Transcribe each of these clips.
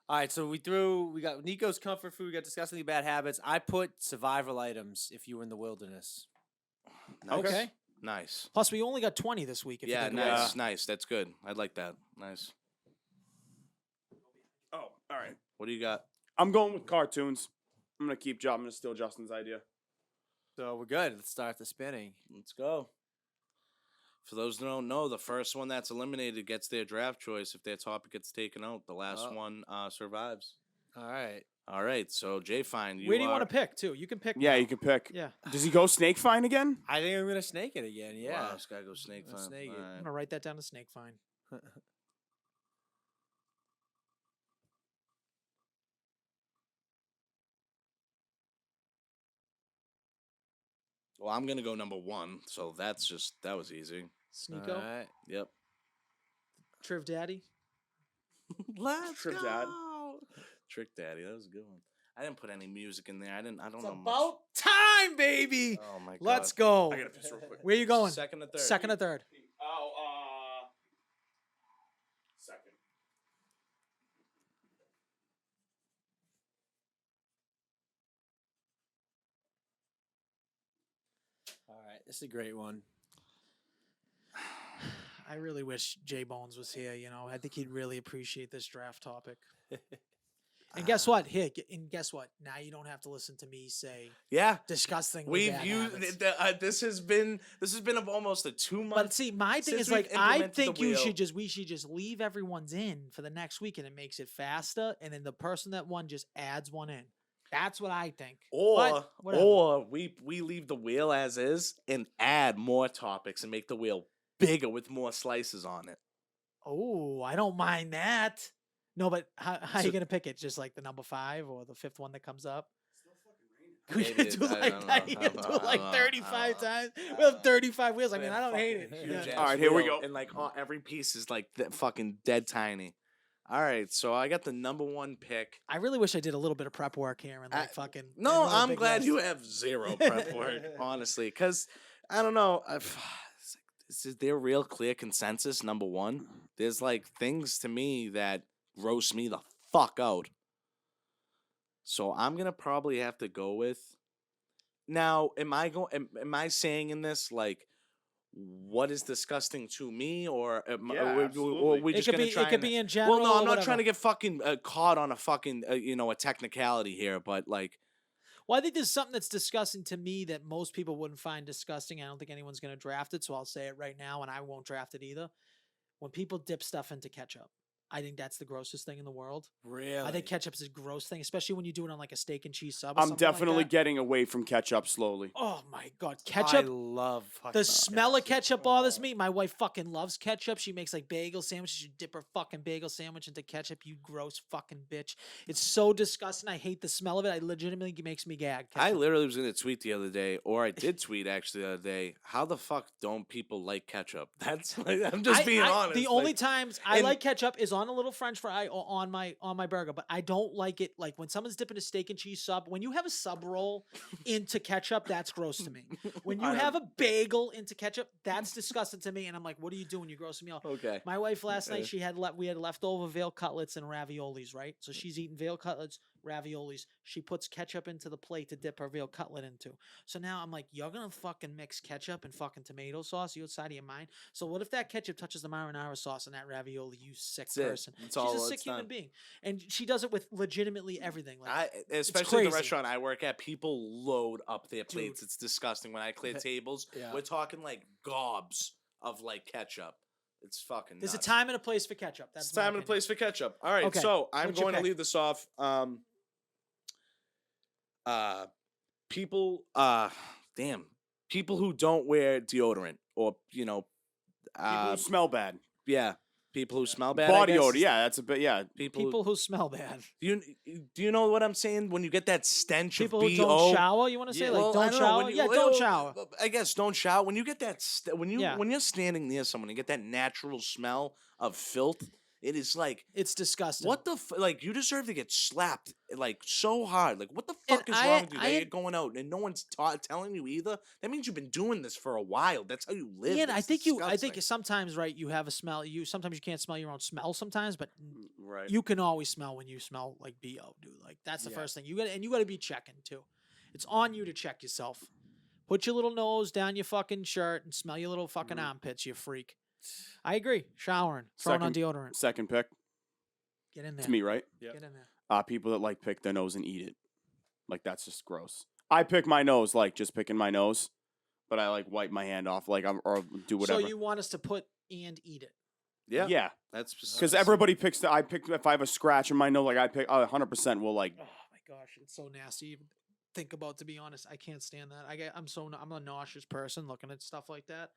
All right, so we got Nico's comfort food. We got disgustingly bad habits. I put survival items if you were in the wilderness. Nice. Okay. Nice. Plus, we only got 20 this week. If you Yeah, think about nice, it. nice. That's good. I like that. Nice. Oh, all right. What do you got? I'm going with cartoons. I'm gonna I'm gonna steal Justin's idea. So we're good. Let's start the spinning. Let's go. For those who don't know, the first one that's eliminated gets their draft choice. If their topic gets taken out, the last one survives. All right. All right, so Jay Fine, Where do you want to pick, too? You can pick. Yeah, now. you can pick. Yeah. Does he go snake fine again? I think I'm gonna snake it again. Yeah. Wow, this guy goes snake Let's fine. snake it. All I'm right. going to write that down to snake fine. Well, I'm gonna go number one, so that was easy. Sneeko. All right. Yep. Triv Daddy. Let's Trick go. Dad. Trick Daddy, that was a good one. I didn't put any music in there. I don't It's know about time, baby. much. Oh my god. Let's go. I gotta piss real quick. Where you going? Second or third? Second or third? Oh, second. All right. This is a great one. I really wish Jay Bones was here. You know, I think he'd really appreciate this draft topic. And guess what? Here, and guess what? Now you don't have to listen to me say Yeah. disgusting. We've used this has been of almost a 2-month. But see, my thing since is like we've I implemented the think wheel. we should just leave everyone's in for the next week, and it makes it faster. And then the person that won just adds one in. That's what I think. But whatever. or we leave the wheel as is and add more topics and make the wheel bigger with more slices on it. Oh, I don't mind that. No, but how are So- you gonna pick it? Just like the number 5 or the 5th one that comes up? We Maybe can it- do I like don't that. know. You I can don't do know. it like I don't know. 35 I don't times. We have 35 wheels. I mean, Man, I don't hate it. fucking Yeah. huge All right, ass here we wheel, go. And like every piece is like fucking dead tiny. All right, so I got the number 1 pick. I really wish I did a little bit of prep work here and like fucking. No, and really I'm big glad list. you have zero prep work, honestly, because I don't know. Is there real clear consensus? Number 1, there's like things to me that roast me the fuck out. So I'm gonna probably have to go with. Now, am I saying in this like what is disgusting to me, or Yeah, or absolutely. we It just could gonna be. try It could and- be in general. Well, no, I'm or not whatever. trying to get fucking caught on a fucking a technicality here, but like. Well, I think there's something that's disgusting to me that most people wouldn't find disgusting. I don't think anyone's going to draft it, so I'll say it right now, and I won't draft it either. When people dip stuff into ketchup, I think that's the grossest thing in the world. Really? I think ketchup is a gross thing, especially when you do it on like a steak and cheese sub. Or I'm something like definitely that. getting away from ketchup slowly. Oh my god, I ketchup! love fucking The smell of ketchup bothers me. My wife fucking loves ketchup. She makes like bagel sandwiches. You dip her fucking bagel sandwich into ketchup. You gross fucking bitch. It's so disgusting. I hate the smell of it. It legitimately makes me gag. I ketchup. literally was gonna tweet the other day, or I did tweet actually the other day. How the fuck don't people like ketchup? That's like, I'm just being honest. The only like, times I and- like ketchup is on a little French fry or on my burger, but I don't like it like when someone's dipping a steak and cheese sub. When you have a sub roll into ketchup, that's gross to me. When you I have a bagel into ketchup, that's disgusting to me. And I'm like, what are you doing? You're grossing me out. Okay. My wife last Okay. night, we had leftover veal cutlets and raviolis, right? So she's eating veal cutlets, raviolis. She puts ketchup into the plate to dip her veal cutlet into. So now I'm like, you're gonna fucking mix ketchup and fucking tomato sauce? You outside of your mind? So what if that ketchup touches the marinara sauce and that ravioli? You sick That's it. person. That's She's all a it's sick human done. being, and she does it with legitimately everything. Like, Especially the crazy. restaurant I work at, people load up their plates. It's disgusting. When I clear tables, Yeah. we're talking like gobs of like ketchup. It's fucking. there's nuts. a time and a place for ketchup. That's It's my time and a opinion. place for ketchup. All right, Okay, so I'm what's your going to pick? leave this off. People, people who don't wear deodorant, or People who smell bad. yeah, people who smell bad. I Body guess. odor. Yeah, that's a bit. Yeah. People who smell bad. do you know what I'm saying? When you get that stench People of who BO, don't shower. You want to say like Well, I don't know, shower? when you- Yeah, well, don't shower. I guess don't shower. When you get that, Yeah. when you're standing near someone, you get that natural smell of filth. It is like, It's disgusting. what the like? You deserve to get slapped like so hard. Like, what the And fuck is I- wrong with you? I- They're going out and no one's telling you either. That means you've been doing this for a while. That's how you live. Yeah, and I It's think I think disgusting. sometimes, right, you have a smell. Sometimes you can't smell your own smell sometimes, but Right. you can always smell when you smell like BO, dude. Like that's the Yeah. first thing. You got to be checking too. It's on you to check yourself. Put your little nose down your fucking shirt and smell your little fucking armpits, you freak. I agree. Showering, throwing on deodorant. Second pick. Get in there. It's me, right? Get in there. People that like pick their nose and eat it. Like that's just gross. I pick my nose, like just picking my nose, but I like wipe my hand off, like or do whatever. So you want us to put and eat it? Yeah, yeah, that's because everybody picks. I pick if I have a scratch in my nose, like I pick. 100% will like. Oh my gosh, it's so nasty. to even think about, to be honest, I can't stand that. I'm a nauseous person looking at stuff like that.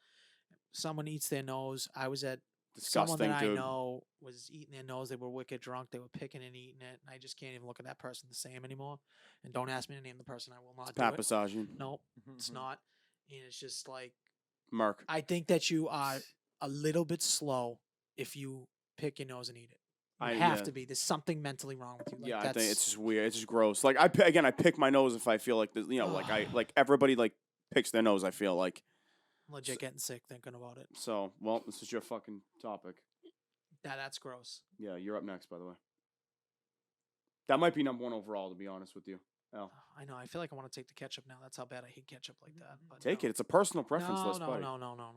Someone eats their nose. I was at someone Disgusting, that dude. I know was eating their nose. They were wicked drunk. They were picking and eating it, and I just can't even look at that person the same anymore. And don't ask me to name the person. I will not do Pat it. massaging. Nope, it's not. And it's just like, Merc. I think that you are a little bit slow if you pick your nose and eat it. You have yeah. to be. There's something mentally wrong with you. Like, Yeah, I that's, think it's just weird. It's just gross. Like I pick my nose if I feel like this. You know, like everybody like picks their nose. I feel like. I'm legit getting sick thinking about it. So well, this is your fucking topic. That's gross. Yeah, you're up next, by the way. That might be number 1 overall, to be honest with you. Oh, I know. I feel like I want to take the ketchup now. That's how bad I hate ketchup like that. But take no. it. It's a personal preference No, list, no, buddy. no.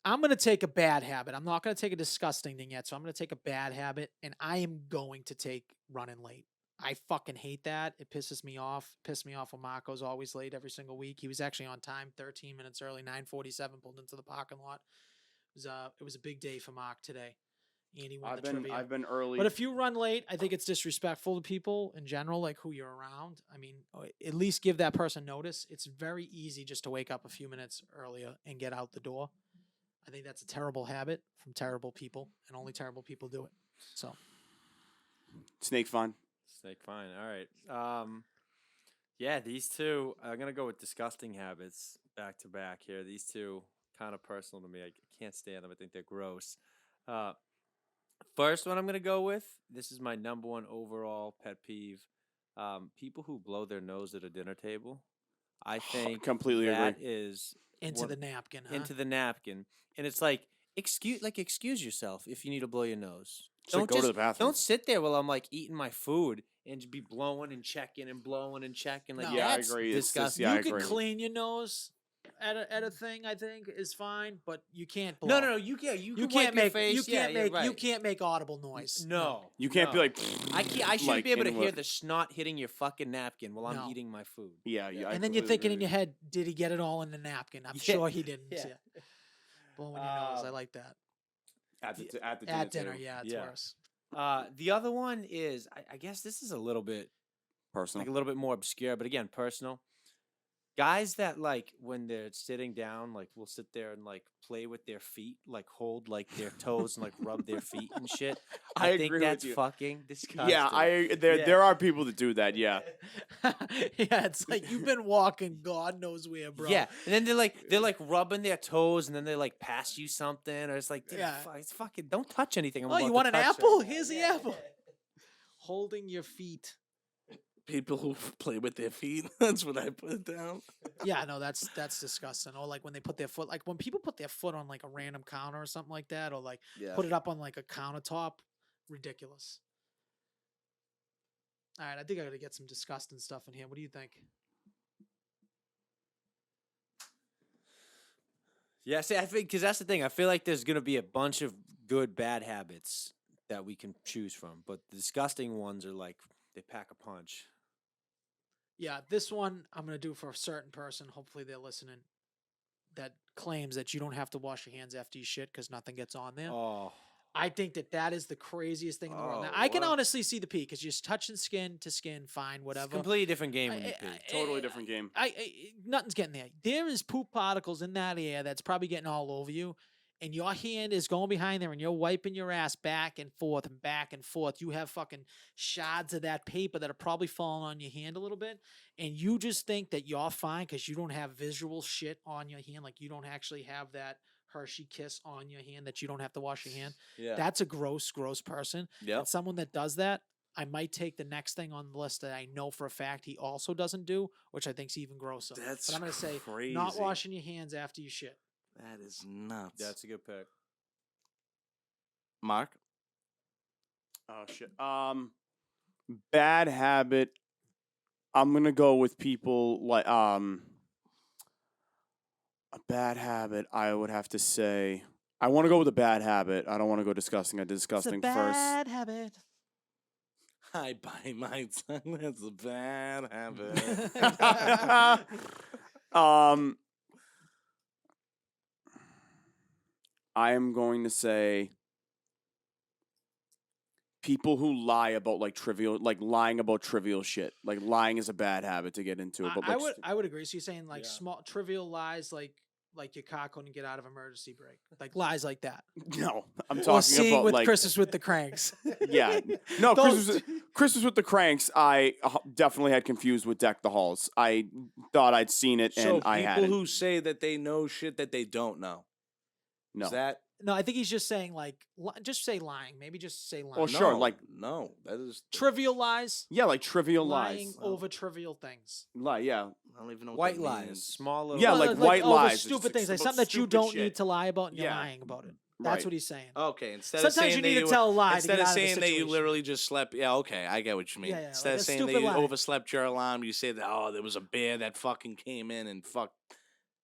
I'm going to take a bad habit. I'm not going to take a disgusting thing yet. So I'm going to take a bad habit, and I am going to take running late. I fucking hate that. It pisses me off. Pissed me off when Marco's always late every single week. He was actually on time, 13 minutes early, 9:47, pulled into the parking lot. It was a big day for Mark today. And he won the trivia. I've been early. But if you run late, I think it's disrespectful to people in general, like who you're around. I mean, at least give that person notice. It's very easy just to wake up a few minutes earlier and get out the door. I think that's a terrible habit from terrible people, and only terrible people do it. So, Snake fine. Snake fine. All right. Yeah, these two. I'm gonna go with disgusting habits back to back here. These two kind of personal to me. I can't stand them. I think they're gross. First one I'm gonna go with. This is my number 1 overall pet peeve. People who blow their nose at a dinner table. I think completely that agree. is into one- the napkin, huh? into the napkin, and it's like excuse yourself if you need to blow your nose. Just, like, go to the bathroom. Don't sit there while I'm like eating my food and just be blowing and checking and blowing and checking. Like No. Yeah, I that's agree. It's just- disgusting. yeah, I you can agree. clean your nose at a thing, I think, is fine, but you can't blow. No. You can You wipe can't your make face. you can't yeah, make right. you can't make audible noise. No, You can't be no. like. I shouldn't like, be able to hear anywhere. the snot hitting your fucking napkin while I'm No. eating my food. Yeah, yeah. I And then you're completely thinking in agree. your head, did he get it all in the napkin? I'm Yeah, sure he didn't. yeah. Yeah. Blowing your nose. I like that. at the At dinner, too. yeah, it's Yeah. worse. The other one is I guess this is a little bit Personal. like a little bit more obscure, but again, personal. Guys that like when they're sitting down, like will sit there and like play with their feet, like hold like their toes and like rub their feet and shit. I think agree with that's you. fucking disgusting. Yeah, Yeah. there are people that do that. Yeah, Yeah, it's like you've been walking God knows where, bro. Yeah, and then they're like rubbing their toes, and then they like pass you something, or it's like, dude, Yeah. it's fucking don't touch anything. I'm Oh, about you to want an touch apple? right now. Here's the Yeah, apple. yeah. Holding your feet. people who play with their feet. That's what I put down. Yeah, no, that's disgusting. Or like when they put their foot, like when people put their foot on like a random counter or something like that, or like Yeah. put it up on like a countertop, ridiculous. All right, I think I got to get some disgusting stuff in here. What do you think? Yeah, see, I think because that's the thing. I feel like there's gonna be a bunch of good bad habits that we can choose from, but the disgusting ones are like they pack a punch. Yeah, this one I'm gonna do for a certain person. Hopefully they're listening. That claims that you don't have to wash your hands after you shit because nothing gets on there. Oh, I think that is the craziest thing in the world. Now, Oh, I can wow. honestly see the P because you're touching skin to skin, fine, it's a whatever. completely different game when you I- pee. totally different game. Nothing's getting there. There is poop particles in that air that's probably getting all over you, and your hand is going behind there, and you're wiping your ass back and forth and back and forth. You have fucking shards of that paper that are probably falling on your hand a little bit, and you just think that you're fine because you don't have visual shit on your hand, like you don't actually have that Hershey Kiss on your hand that you don't have to wash your hand. Yeah. That's a gross person. Yep. And someone that does that, I might take the next thing on the list that I know for a fact he also doesn't do, which I think's even grosser. That's but I'm gonna say crazy. not washing your hands after you shit. That is nuts. That's a good pick. Mark? Oh shit. Bad habit. I'm gonna go with people like a bad habit. I would have to say I want to go with a bad habit. I don't want to go disgusting. I did disgusting it's a first. bad habit. I bite my tongue. That's a bad habit. I am going to say people who lie about like lying about trivial shit. Like lying is a bad habit to get into. But like, I would agree. So you're saying like Yeah. small trivial lies like your car couldn't get out of emergency brake. Like lies like that. no, I'm Or talking seeing about with like Christmas with the cranks. yeah, no. Those- Christmas with the Cranks. I definitely had confused with Deck the Halls. I thought I'd seen it So and I people hadn't. who say that they know shit that they don't know. No. Is that? No, I think he's just saying like just say lying. Maybe just say lying. Well, sure, No, like- no. That is. Trivial lies. Yeah, like trivial Lying lies. over trivial things. Yeah. I don't even know what White that lies, means. small little. Yeah, Well, like white over lies. It's stupid just things, like about something that you stupid don't shit. need to lie about, and you're Yeah. lying about it. That's Right. what he's saying. Okay, instead Sometimes of saying you that need to tell a lie to instead get of out of the saying that you situation. literally just slept. Yeah, okay, I get what you mean. Yeah, yeah, Instead like of a saying that stupid you lie. overslept your alarm, you say that there was a bear that fucking came in and fucked.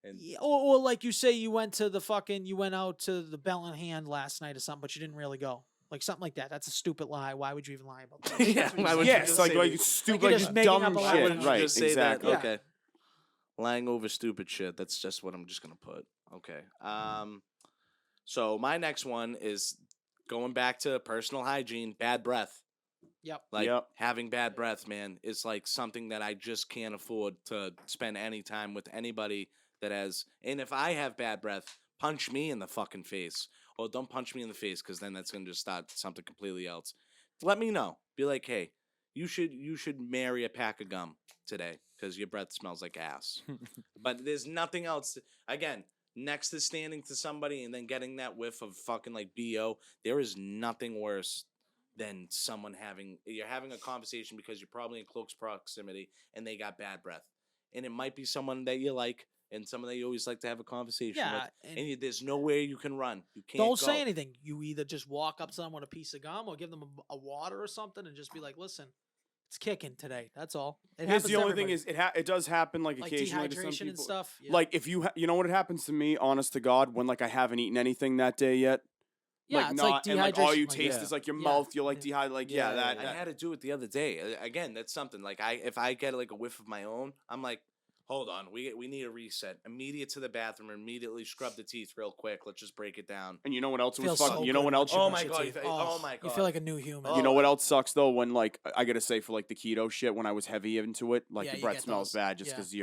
And Yeah, or like you say you went out to the Bell in Hand last night or something, but you didn't really go. Like something like that. That's a stupid lie. Why would you even lie about that? yeah, why would you Yes, just like say like that? stupid, you're like just just making dumb up a lie Why for shit. wouldn't you Right, just say exactly. that? Okay. Lying over stupid shit. That's just what I'm just gonna put. Okay. So my next one is going back to personal hygiene. Bad breath. Yep. Like Yep. having bad breath, man, is like something that I just can't afford to spend any time with anybody that has. And if I have bad breath, punch me in the fucking face. Or don't punch me in the face because then that's gonna just start something completely else. Let me know. Be like, hey, you should marry a pack of gum today because your breath smells like ass. But there's nothing else. Again, next to standing to somebody and then getting that whiff of fucking like BO, there is nothing worse than you're having a conversation because you're probably in close proximity and they got bad breath. And it might be someone that you like and someone that you always like to have a conversation Yeah, with. And there's nowhere you can run. You can't Don't go. say anything. You either just walk up to them with a piece of gum or give them a water or something and just be like, listen, it's kicking today. That's all. It Here's happens the to only everybody. thing is it does happen like like occasionally to some dehydration people. and stuff. Yeah. Like if you know what happens to me, honest to God, when like I haven't eaten anything that day yet. yeah, Like it's not like and like all dehydration, you like- taste Yeah. is like your Yeah. mouth. You're like dehydrated. Like yeah, Yeah, that. yeah, I that- had to do it the other day. Again, that's something. Like if I get like a whiff of my own, I'm like, hold on, we need a reset. Immediate to the bathroom, immediately scrub the teeth real quick. Let's just break it down. And you know what else was Feels fucking? so You know good what once else? you Oh brush my your God, teeth. oh my You God. feel like a new human. You know Oh. what else sucks though? When like I gotta say for like the keto shit, when I was heavy into it, like Yeah, your you breath get smells those. bad just Yeah. because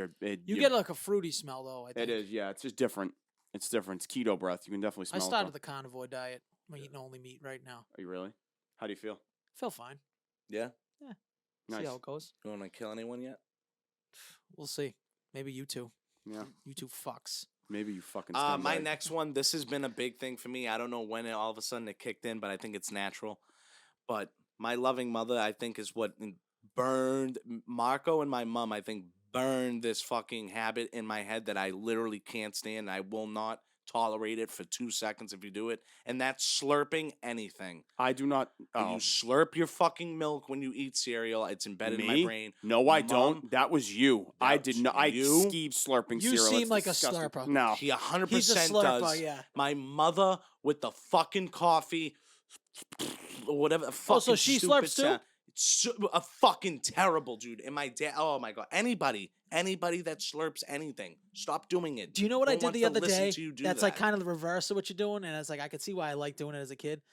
You get like a fruity smell though. I think. It is, yeah. It's just different. It's different. It's keto breath. You can definitely I smell started it. the carnivore diet. I'm eating only meat right now. Are you really? How do you feel? Feel fine. Yeah. Nice. See how it goes. You want to kill anyone yet? We'll see. Maybe you two. Yeah. You two fucks. Maybe you fucking. My scumbag. next one. This has been a big thing for me. I don't know when all of a sudden it kicked in, but I think it's natural. But my loving mother, I think, is what burned Marco and my mom. I think burned this fucking habit in my head that I literally can't stand. I will not tolerate it for 2 seconds if you do it, and that's slurping anything. I do not. When Oh, you slurp your fucking milk when you eat cereal, it's embedded in my me? brain. No, I Mom, don't. That was you. I that's did not. I you? skeeved slurping You cereal. seem It's like a disgusting. slurper. No. He 100% He's a slurper, does. yeah. My mother with the fucking coffee, or whatever. Fucking Oh, so she stupid slurps too? sound. It's a fucking terrible, dude. And my dad. Oh my God. Anybody that slurps anything, stop doing it. Do you know what I Don't did want the to other listen day? to you do That's like that. kind of the reverse of what you're doing, and it's like I could see why I liked doing it as a kid.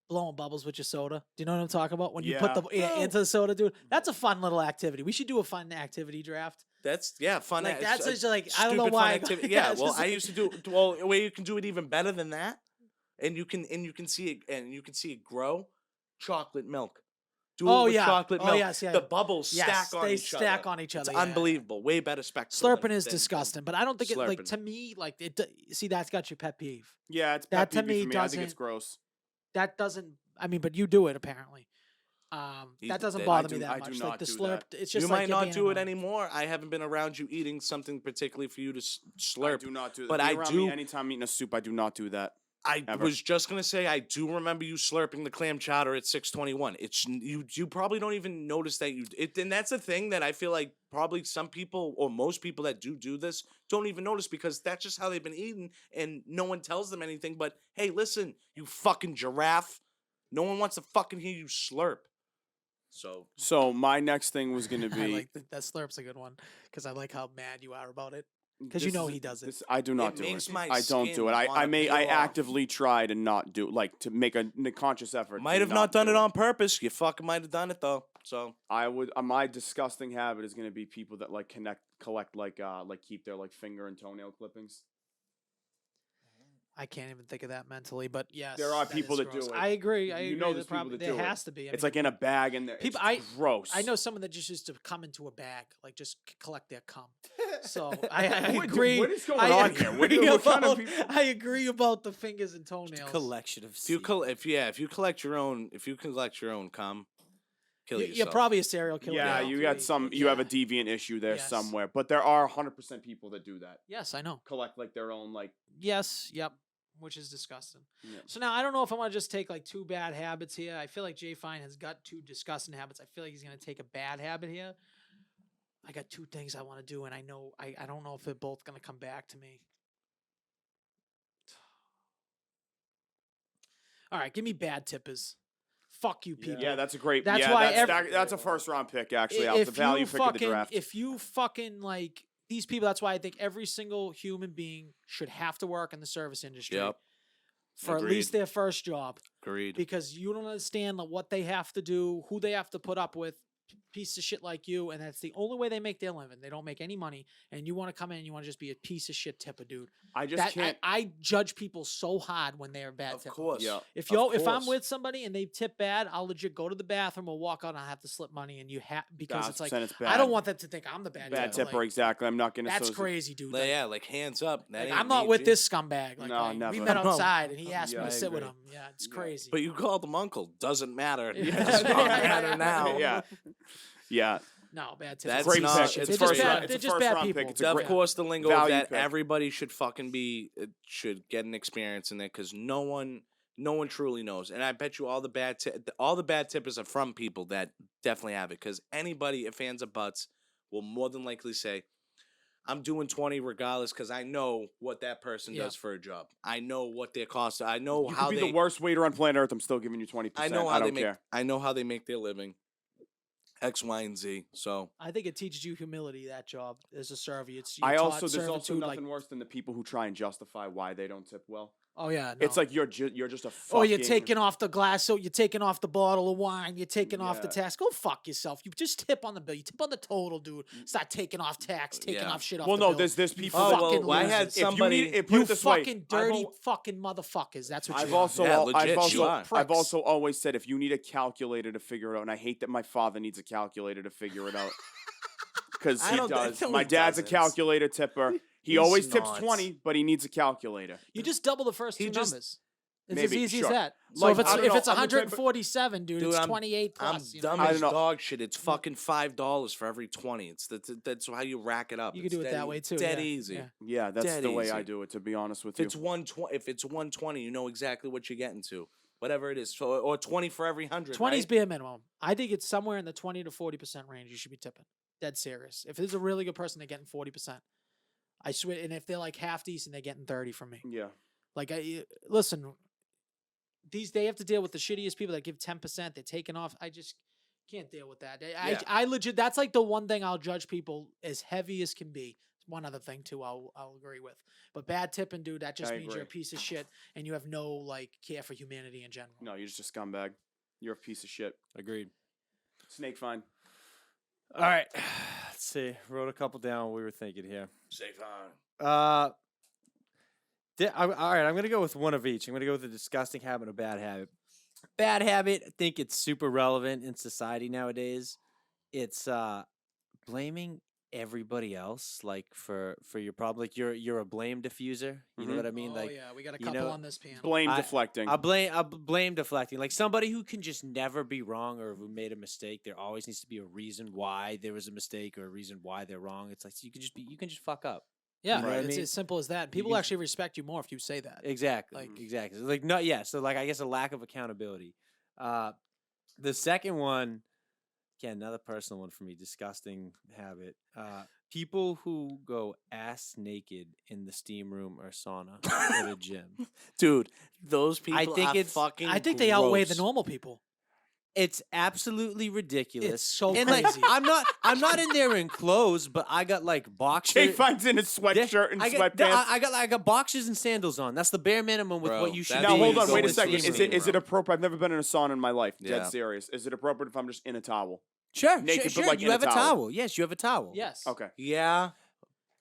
Blowing bubbles with your soda. Do you know what I'm talking about? When you put the Yeah. into the soda, dude. That's a fun little activity. We should do a fun activity draft. That's fun. Like, that's a just like, I don't know stupid why fun I- activity. yeah, Yeah, it's well, just I like- used to do where you can do it even better than that, and you can see it grow. Chocolate milk, Do Oh, it with yeah. chocolate Oh, milk. yes, yeah. The bubbles Yes, stack on they each other. stack on each other, It's yeah, yeah. unbelievable. Way better spectacle. Slurping is than disgusting, but I don't think it like slurping. to me like see that's got your pet peeve. Yeah, it's That pet to peeve me for me. I think it's doesn't- gross. That doesn't. I mean, but you do it apparently. He's That doesn't dead. bother I me do- that I do much. not Like the do slurp, that. it's just You like might you're not being do it annoying. anymore. I haven't been around you eating something particularly for you to I slurp. do not do that. But Be I around do. Me anytime I'm eating a soup, I do not do that. I Ever. was just gonna say I do remember you slurping the clam chowder at 6:21. It's you probably don't even notice that you it, and that's the thing that I feel like probably some people or most people that do this don't even notice because that's just how they've been eating and no one tells them anything. But hey, listen, you fucking giraffe, no one wants to fucking hear you slurp. So my next thing was gonna I be. like that slurp's a good one because I like how mad you are about it. 'Cause you this know is- he does it. this- I do not It do makes it. my I don't do skin it. I wanna may. peel I off. actively try to not do like to make a conscious effort. Might to have not done do it on purpose. You fucking might have done it though. So I would. My disgusting habit is gonna be people that like collect like keep their like finger and toenail clippings. I can't even think of that mentally, but yes, There are that people is that do gross. it. I agree. I You agree. know that there's people probably, that there do it. has to be. I It's mean, like in a bag and there. people. It's gross. I know someone that just used to come into a bag, like just collect their cum. So I What- agree. what is going I on here? What agree kind of about- people- I agree about the fingers and toenails. Collection of if you collect your own cum, kill yourself. You're probably a serial killer. Yeah, now. you got some. You have a Yeah. deviant issue there Yes. somewhere, but there are 100% people that do that. Yes, I know. Collect like their own like. Yes, yep. Which is disgusting. Yeah. So now I don't know if I want to just take like two bad habits here. I feel like Jay Fine has got two disgusting habits. I feel like he's gonna take a bad habit here. I got two things I want to do, and I know I don't know if they're both gonna come back to me. All right, give me bad tippers. Fuck you, people. Yeah, that's a great. That's yeah, why that's a first round pick actually. Out the value pick of the draft. If you fucking like these people, that's why I think every single human being should have to work in the service industry Yep. for at Agreed. least their first job. Agreed. Because you don't understand like, what they have to do, who they have to put up with, piece of shit like you, and that's the only way they make their living. They don't make any money, and you want to come in and you want to just be a piece of shit tipper, dude. I just can't. I judge people so hard when they're a bad Of tipper. course. Yeah. If Of I'm course. with somebody and they tip bad, I'll legit go to the bathroom or walk out and I have to slip money, and you have because it's like 1,000% it's I don't bad. want them to think I'm the bad, Bad tipper. tipper, Like, exactly. I'm not gonna. that's associate- crazy, dude. Like, Like, yeah, like hands up. That like, ain't I'm not me, with G. this scumbag. Like, No, we never. met No. outside and he asked Yeah, me I to sit with agree. him. Yeah, it's Yeah. crazy. But you called him uncle. Doesn't matter. Yeah. It does not matter now. Yeah. Yeah. No, bad tippers. That's Great not- pick. it's They're first just round- bad. it's They're a just first bad round pick. people. It's a Of great- course, the lingo value that pick. everybody should fucking be should get an experience in there because no one truly knows. And I bet you all the bad tippers are from people that definitely have it. Because anybody, if fans of butts, will more than likely say, "I'm doing 20 regardless because I know what that person Yeah. does for a job. I know what their costs are. I know You how could be they. the worst waiter on planet Earth. I'm still giving you 20%. I know how don't they make. care. I know how they make their living. X, Y, and Z. So I think it teaches you humility. That job as a server, it's There's taught also servitude, nothing like, worse than the people who try and justify why they don't tip well. oh yeah, It's no. like you're just a fucking. Oh, you're taking off the glass, so you're taking off the bottle of wine, you're taking off the Yeah. tax. Go fuck yourself. You just tip on the bill. You tip on the total, dude. Start taking off tax, taking Yeah. off shit off Well, the no, bill. there's people. Oh, that- well, fucking I had losers. if somebody. you need, put You it this way, fucking I've dirty al- fucking motherfuckers. That's what I've you are. also, Yeah, al- I've legit, also, you are. I've Pricks. also always said if you need a calculator to figure it out, and I hate that my father needs a calculator to figure it out because I he don't- does. no, My he dad's a doesn't. calculator tipper. He He's always tips not. 20, but he needs a calculator. You just double the first He two just- numbers. It's Maybe, as easy sure. as that. So Like, if it's I don't if know, it's I'm the type of- 147, dude, it's I'm- 28 I'm plus. You know? dumb I as don't know. dog shit. It's fucking $5 for every 20. That's how you rack it up. You can It's do it dead that way too. Dead yeah. easy. Yeah. Yeah, that's Dead the way I easy. do it. To be honest with If you, it's 120, you know exactly what you're getting to. Whatever it is, so or 20 for every 100. 20 is right? bare minimum. I think it's somewhere in the 20 to 40% range. You should be tipping. Dead serious. If there's a really good person, they're getting 40%. I swear. And if they're like half decent, they're getting 30 from me. yeah. Like, listen, they have to deal with the shittiest people that give 10%. They're taking off. I just can't deal with that. Yeah. I legit. That's like the one thing I'll judge people as heavy as can be. One other thing too, I'll agree with. But bad tipping, dude, that just I means you're a agree. piece of shit and you have no like care for humanity in general. No, you're just a scumbag. You're a piece of shit. Agreed. Snake fine. All right. Let's see. Wrote a couple down what we were thinking here. Safe on. All right. I'm going to go with one of each. I'm going to go with a disgusting habit and a bad habit. Bad habit. I think it's super relevant in society nowadays. It's blaming everybody else like for your problem. Like you're a blame diffuser. You know Mhm. what I mean? Oh Like yeah, we got a you couple know on this panel. Blame I deflecting. I blame deflecting. Like somebody who can just never be wrong or who made a mistake. There always needs to be a reason why there was a mistake or a reason why they're wrong. It's like you can just fuck up. Yeah, You know what I it's mean? as simple as that. You People can- actually respect you more if you say that. Exactly. Like- Exactly. Like no, yeah. So like I guess a lack of accountability. The second one, again, another personal one for me, disgusting habit. People who go ass naked in the steam room or sauna at a gym. Dude, those people think are it's- fucking I think they outweigh the gross. normal people. It's absolutely ridiculous. It's so and like crazy. I'm not in there in clothes, but I got like boxers. Jay finds in his sweatshirt and I sweatpants. got like boxers and sandals on. That's the bare minimum with Bro, what you should that be. Now hold means on, go wait a in second. the Is steam it room. appropriate? I've never been in a sauna in my life. Yeah. Dead serious. Is it appropriate if I'm just in a towel? Sure, Naked, sure, but, like, you in a have a towel. towel. Yes, you have a towel. Yes. Okay. Yeah,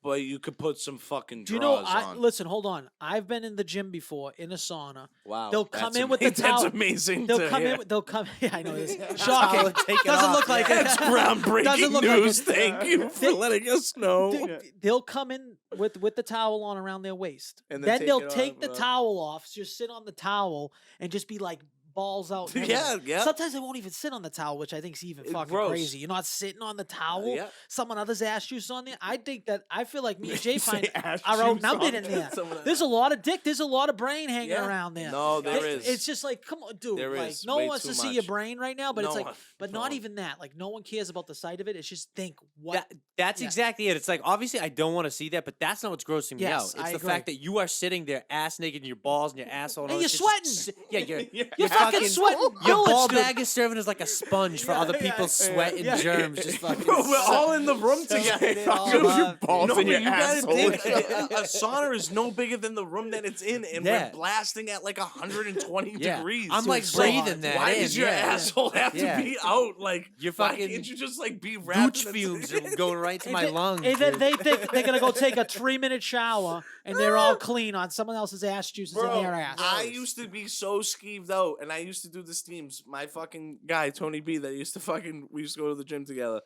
but you could put some fucking Do you know? drawers on. Listen, hold on. I've been in the gym before in a sauna. Wow, They'll come that's in with the towel. That's amazing. They'll to come hear. in. They'll come. Yeah, I know this. Towel Shocking. and take it Doesn't off, look like yeah. it. That's groundbreaking Doesn't look like news. it. Thank you for letting us know. They'll come in with the towel on around their waist. And then then they'll take it take off, the bro. towel off, just sit on the towel, and just be like balls out. and Yeah, everything. yeah. Sometimes they won't even sit on the towel, which I think is even It's fucking gross. crazy. You're not sitting on the towel. Yeah. Someone other's ass juice on there. I feel like me and Jay You say find ass are juice outnumbered on in there. Someone- There's a lot of dick. There's a lot of brain hanging Yeah. around there. No, there It- is. It's just like, come on, dude. There like, is. no one Way wants too to see your much. brain right now, but No it's like, one. but not No. even that. Like, no one cares about the sight of it. It's just think what. That's Yeah. exactly it. It's like obviously I don't want to see that, but that's not what's grossing me Yes, out. It's I the agree. fact that you are sitting there ass naked and your balls and your asshole And all you're this shit just sweating. Yeah, you're You're fucking sweating Your bullets, ball dude. bag is serving as like a sponge for Yeah, other yeah, people's yeah, sweat and yeah. germs. Just fucking. Bro, we're all in the room soaking together. it all Dude, your up, balls No, in but your you gotta asshole. think a sauna is no bigger than the room that it's in, and Yeah. we're blasting at like 120 Yeah. degrees. I'm Dude, like it's so breathing hot. that. Why in, does your yeah. asshole have Yeah. to be out? Like, Your why fucking can't you just like be wrapped Gooch in a- fumes are going right to my lungs. And then dude. they think they're gonna go take a 3-minute shower and they're all clean on someone else's ass juices in Bro, their ass. I used to be so skeeved out, and I used to do the steams. My fucking guy, Tony B, that used to we used to go to the gym together.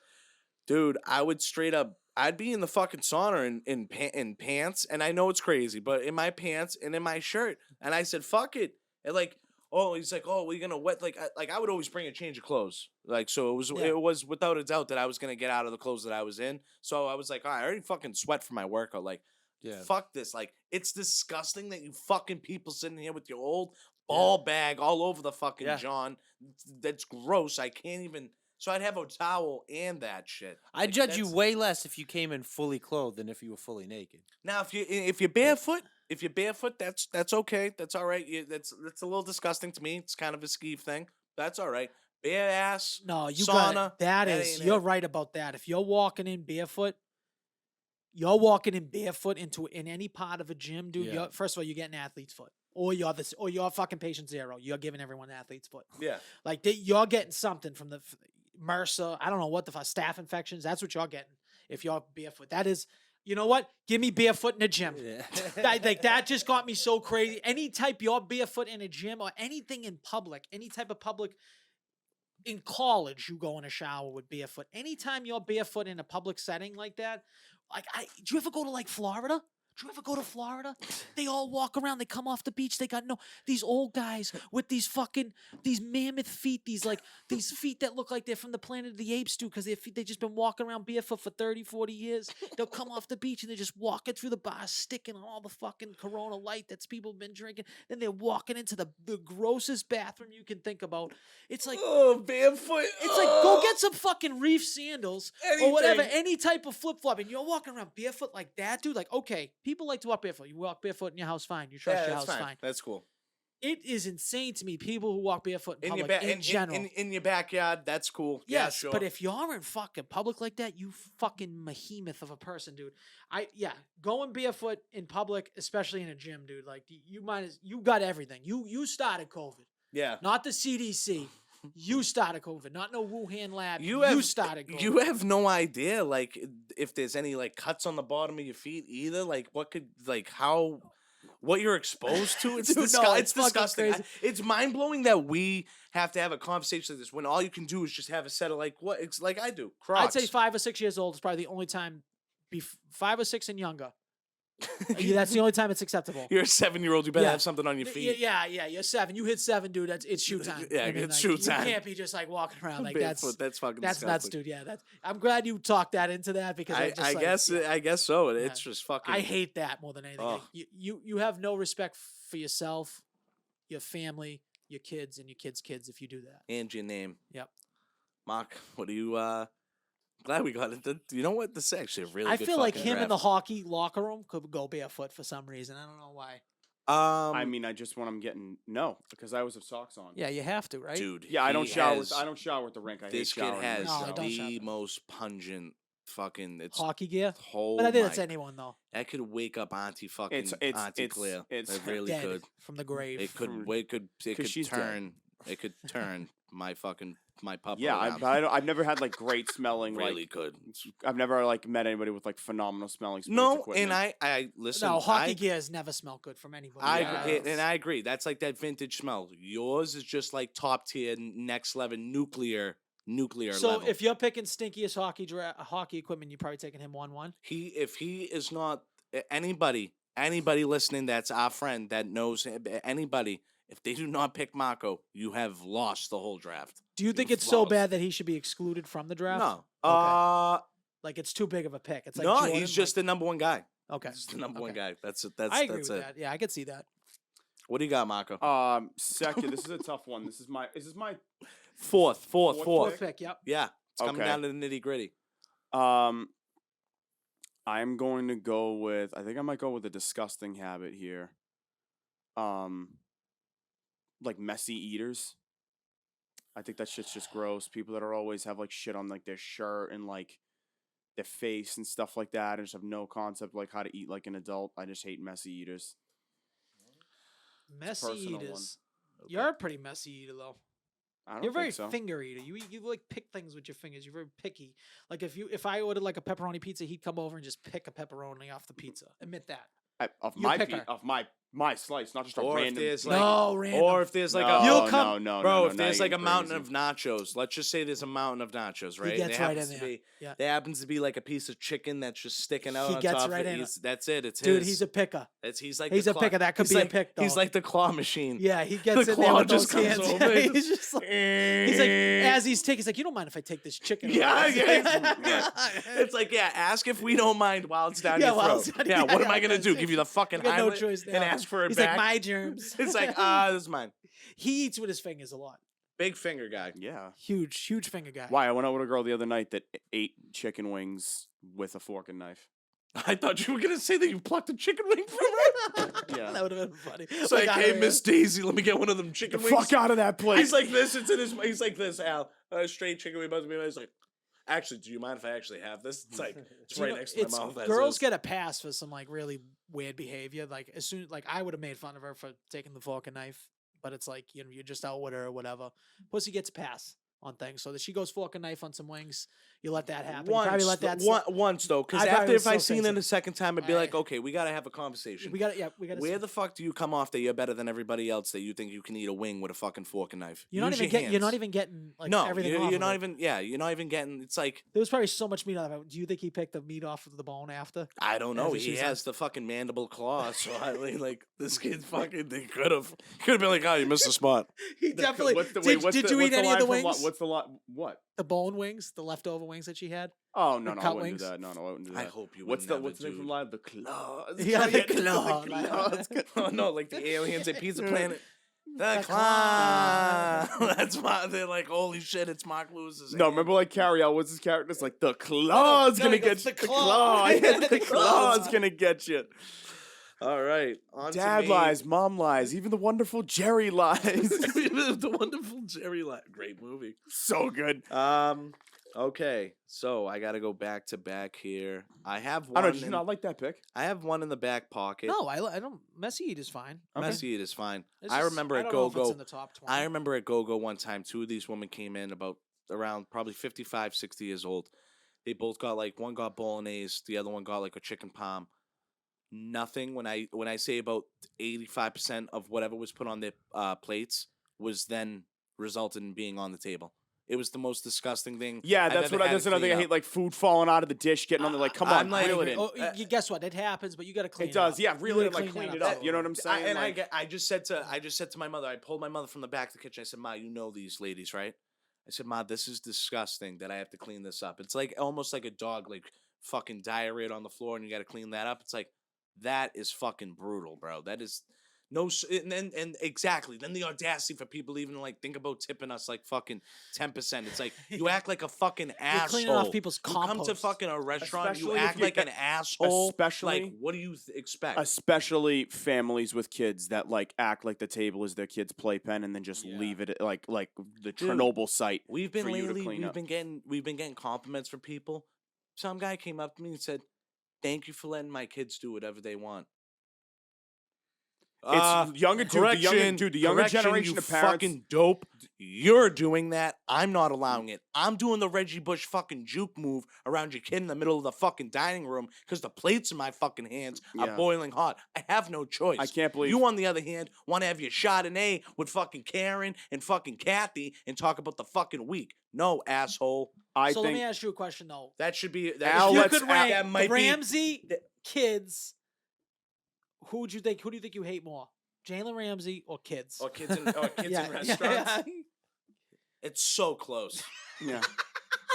Dude, I would straight up, I'd be in the fucking sauna in pants, and I know it's crazy, but in my pants and in my shirt, and I said, fuck it. And like, oh, he's like, oh, we're gonna wet, like I would always bring a change of clothes. Like, so Yeah. it was without a doubt that I was gonna get out of the clothes that I was in. So I was like, I already fucking sweat for my workout. Like, Yeah. fuck this. Like, it's disgusting that you fucking people sitting here with your old ball bag all over the fucking Yeah. John. That's gross. I can't even. So I'd have a towel and that shit. I Like, judge you that's- way less if you came in fully clothed than if you were fully naked. Now, if you're barefoot, that's okay. That's all right. That's a little disgusting to me. It's kind of a skeeve thing. That's all right. Bare ass. No, you sauna, got it. That that is, ain't you're it. right about that. If you're walking in barefoot in any part of a gym, dude. Yeah. First of all, you're getting athlete's foot, or you're fucking patient zero. You're giving everyone athlete's foot. Yeah. Like you're getting something from the MRSA. I don't know what the fuck, staph infections. That's what you're getting if you're barefoot. That is, you know what? Give me barefoot in the gym. Yeah. That just got me so crazy. Any type you're barefoot in a gym or anything in public, any type of public. In college, you go in a shower with barefoot. Anytime you're barefoot in a public setting like that, do you ever go to like Florida? Do you ever go to Florida? They all walk around. They come off the beach. They got these old guys with these mammoth feet. These feet that look like they're from the Planet of the Apes, dude, because they just been walking around barefoot for 30, 40 years. They'll come off the beach and they're just walking through the bar, sticking on all the fucking Corona Light that's people been drinking. Then they're walking into the grossest bathroom you can think about. It's like, Oh, barefoot. it's like, go get some fucking reef sandals or whatever, Anything. any type of flip flop, and you're walking around barefoot like that, dude. Like, okay, people like to walk barefoot. You walk barefoot in your house, fine. You trust your house, fine. That's cool. It is insane to me. People who walk barefoot in In your public in general. in your backyard, that's cool. Yes, Yeah, sure. but if you're in fucking public like that, you fucking behemoth of a person, dude. Going barefoot in public, especially in a gym, dude. Like you got everything. You started COVID, yeah. not the CDC. You started COVID, not no Wuhan lab. You started COVID. You have no idea, like, if there's any like cuts on the bottom of your feet either. Like, what could, like, how, what you're exposed to. It's Dude, no, it's it's fucking disgusting. crazy. It's mind blowing that we have to have a conversation like this when all you can do is just have a set of like what it's like I do. Crocs. I'd say 5 or 6 years old is probably the only time. 5 or 6 and younger. Yeah, that's the only time it's acceptable. You're a 7-year-old. You better Yeah. have something on your feet. Yeah. You're 7. You hit 7, dude. It's shoe time. Yeah, And then, it's like, shoe time. You can't be just like walking around like Barefoot, that's fucking that's nuts, disgusting. dude. Yeah, that's. I'm glad you talked that into that because I, just, I like, guess yeah. I guess so. It's just fucking. I hate that more than anything. Like, Ugh. you have no respect for yourself, your family, your kids, and your kids' kids if you do that. And your name. Yep. Mark, what do you? Glad we got it. You know what? This is actually a really. I good feel like fucking him in the draft. hockey locker room could go barefoot for some reason. I don't know why. I mean, I just when I'm getting because I always have socks on. Yeah, you have to, right? dude. Yeah, I don't he shower. has- I don't shower at the rink. I hate This kid showering. has No, I don't the shower. most pungent fucking. It's Hockey gear. whole. But I think it's anyone though. That could wake up Auntie fucking It's Auntie Claire. it's It really Dead could. from the grave. It could. from- It could. It 'cause could she's dead. turn. It could turn my pup. Yeah, I've never had like great smelling. really like, could. I've never like met anybody with like phenomenal smelling. Sports No, equipment. and I listen. No, hockey I, gears never smell good from anybody. I Yeah. agree, and I agree. That's like that vintage smell. Yours is just like top tier, next level, nuclear So level. if you're picking stinkiest hockey equipment, you're probably taking him 1-1. if he is not anybody listening that's our friend that knows anybody, if they do not pick Marco, you have lost the whole draft. Do you think You've it's so lost. bad that he should be excluded from the draft? No, Like it's too big of a pick. It's like no, Jordan, he's just the number one guy. like, okay. He's the number one Okay. guy. That's it. I agree that's with it. that. Yeah, I could see that. What do you got, Marco? Second. This is a tough one. This is my Fourth. Fourth pick. Yep. Yeah, it's coming Okay. down to the nitty gritty. I'm going to go with. I think I might go with a disgusting habit here. Like messy eaters. I think that shit's just gross. People that are always have like shit on like their shirt and like their face and stuff like that, and just have no concept like how to eat like an adult. I just hate messy eaters. Messy personal one. eaters. You're a pretty messy eater though. I don't You're very think so. finger eater. You like pick things with your fingers. You're very picky. Like if I ordered like a pepperoni pizza, he'd come over and just pick a pepperoni off the pizza. Admit that. Of You my pick her. of my slice, not just a Or if random. there's, like- No, random. Or if there's like no, a You'll come- no, bro, no, if now there's you're like a mountain crazy. of nachos, let's just say there's a mountain of nachos, right? gets There right happens in to there. be- Yeah. There happens to be like a piece of chicken that's just sticking out He on gets top. right of in it. it. That's it. It's Dude, his. he's a picker. He's like he's the a claw- picker. That could he's be a like, pick, He's though. like the claw machine. Yeah, he gets The in there claw with those just comes hands. over Yeah, and he's just like, he's like, as he's taking, he's like, you don't mind if I take this chicken? Yeah, right?" yeah, It's like, yeah, ask if we don't mind while it's down Yeah, your while throat. it's down- Yeah, yeah, what am I yeah, gonna do? yeah. Give you the fucking You got no highlight choice and now. ask for it He's back? like, my germs. It's like, this is mine. He eats with his fingers a lot. Big finger guy. Yeah. Huge finger guy. Why? I went out with a girl the other night that ate chicken wings with a fork and knife. I thought you were gonna say that you plucked a chicken wing from her. Yeah. That would have been funny. It's like, hey, Miss Daisy, let me get one of them Get chicken the wings. fuck out of that place. He's like this. It's in his. He's like this, Al. Straight chicken wing. He's like, actually, do you mind if I actually have this? It's like it's You right know, next to my mouth. as Girls is. get a pass for some like really weird behavior. Like as soon like I would have made fun of her for taking the fork and knife, but it's like you're just out with her or whatever. Pussy gets a pass on things, so that she goes fork and knife on some wings. You let that happen. You probably let that. Once though, because I probably after would if I still seen say it a second time, I'd be like, I- okay, we gotta have a conversation. We got to. Where the fuck do you come off that you're better than everybody else that you think you can eat a wing with a fucking fork and knife? You're not Use even your getting. You're not hands. even getting like no, everything. you're off of not it. even. Yeah, you're not even getting. It's like There was probably so much meat on it. Do you think he picked the meat off of the bone after? I don't know. As a He shoe has the fucking mandible claw, so I mean, like this kid fucking. They could have been like, oh, you missed a spot. He definitely. Did you eat any of the wings? What's the lot? What? The bone wings, the leftover wings that she had. Oh no, The no, I cut wouldn't wings? do that. No, I wouldn't do that. I hope you. What's would the never what's the name do. from live? The claws. Yeah, the the claw. claws. Oh no, like the aliens at Pizza Planet. The The claw. claw. That's why they're like, holy shit, it's Mark Lewis's. No, hand. remember like Carrie Out? What's his character? It's like the claw's no, gonna he goes, get "The you. The claw." claw. Yeah, Yeah, the the claw's claw's gonna get you. All right, on to Dad me. lies, mom lies, even the wonderful Jerry lies. The wonderful Jerry Light. Great movie. So good. Okay, so I got to go back to back here. I have I one. don't know. Did you not like that pick? I have one in the back pocket. No, I don't. Messy eat is fine. Messy it is fine. It's I just- remember I at don't know Go if it's Go. in the top 20. I remember at Go Go one time. Two of these women came in around probably 55, 60 years old. They both got like one got bolognese, the other one got like a chicken palm. nothing. When I say about 85% of whatever was put on their plates was then resulted in being on the table. It was the most disgusting thing. Yeah, I've that's ever what. had to That's another clean thing I up. hate. Like food falling out of the dish, getting on there. Like, come I'm on, like- reel it in. Guess what? It happens, but you got to clean It does. up. Yeah, You reel it in. gotta Like, clean that it up up. You know what I'm saying? I just said to my mother, I pulled my mother from the back of the kitchen. I said, Ma, you know these ladies, right? I said, Ma, this is disgusting that I have to clean this up. It's like almost like a dog, like fucking diarrhea on the floor, and you got to clean that up. It's like that is fucking brutal, bro. That is no, and exactly. Then the audacity for people even like think about tipping us like fucking 10%. It's like you act like a fucking asshole. You're cleaning off people's You come to compost. fucking a restaurant, Especially you if act you- like an asshole. especially- like what do you expect? Especially families with kids that like act like the table is their kid's playpen and then just Yeah. leave it like the Dude, Chernobyl site. We've been for you to lately. clean We've up. been getting compliments from people. Some guy came up to me and said, "Thank you for letting my kids do whatever they want." It's younger, dude. The younger correction, generation you of parents. fucking dope. You're doing that. I'm not allowing it. I'm doing the Reggie Bush fucking juke move around your kid in the middle of the fucking dining room because the plates in my fucking hands are Yeah. boiling hot. I have no choice. I can't believe You, on the other hand, want to have your Chardonnay with fucking Karen and fucking Kathy and talk about the fucking week. No, asshole. I So let think me ask you a question though. That should be. That Al, If you let's could rank that might be- Ramsey kids, who do you think you hate more? Jalen Ramsey or kids? Or kids in Yeah, restaurants. yeah. It's so close. yeah.